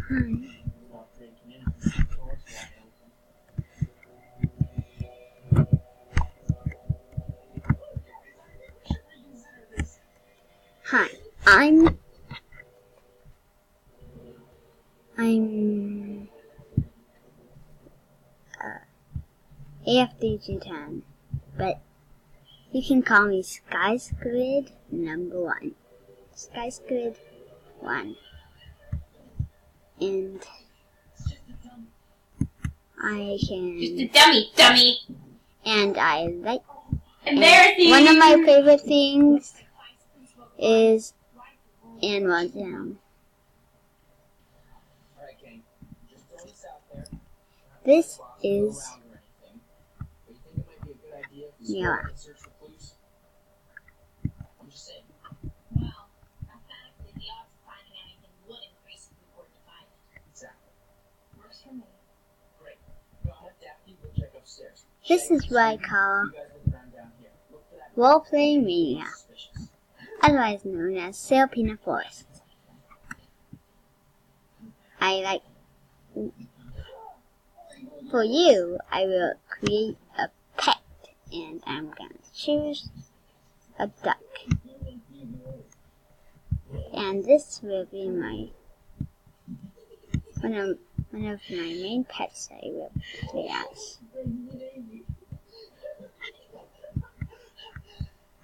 Hi, I'm AFDG10, but you can call me SkySquid #1. SkySquid 1. And I can... Just a dummy! And I like... Embarrassing! One of my favorite things is Animal Jam. This is Mila. This is what I call Roleplay Mania, otherwise known as Serpina Forest. For you, I will create a pet, and I'm gonna choose a duck. And this will be one of my main pets I will play as.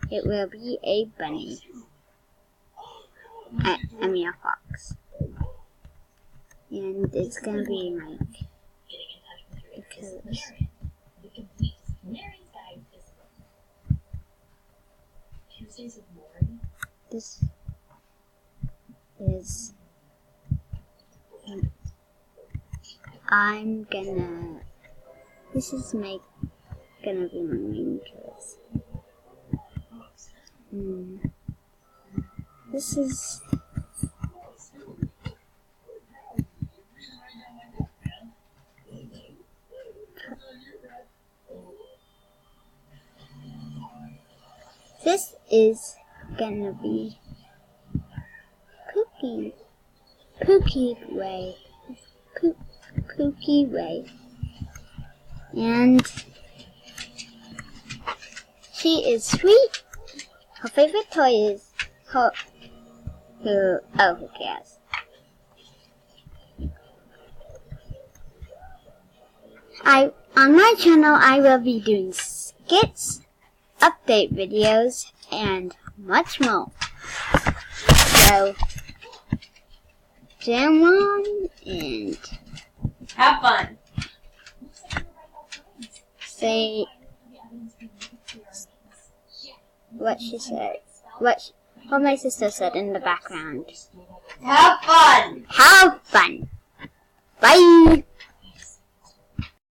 It will be a bunny. I mean a fox. And it's gonna be like this is this is gonna be my main choice. This is gonna be Pookie Ray, and she is sweet. Her favorite toy is who cares? On my channel, I will be doing skits, update videos, and much more. So, jam on and have fun. Say what she said. What my sister said in the background. Have fun! Have fun! Bye!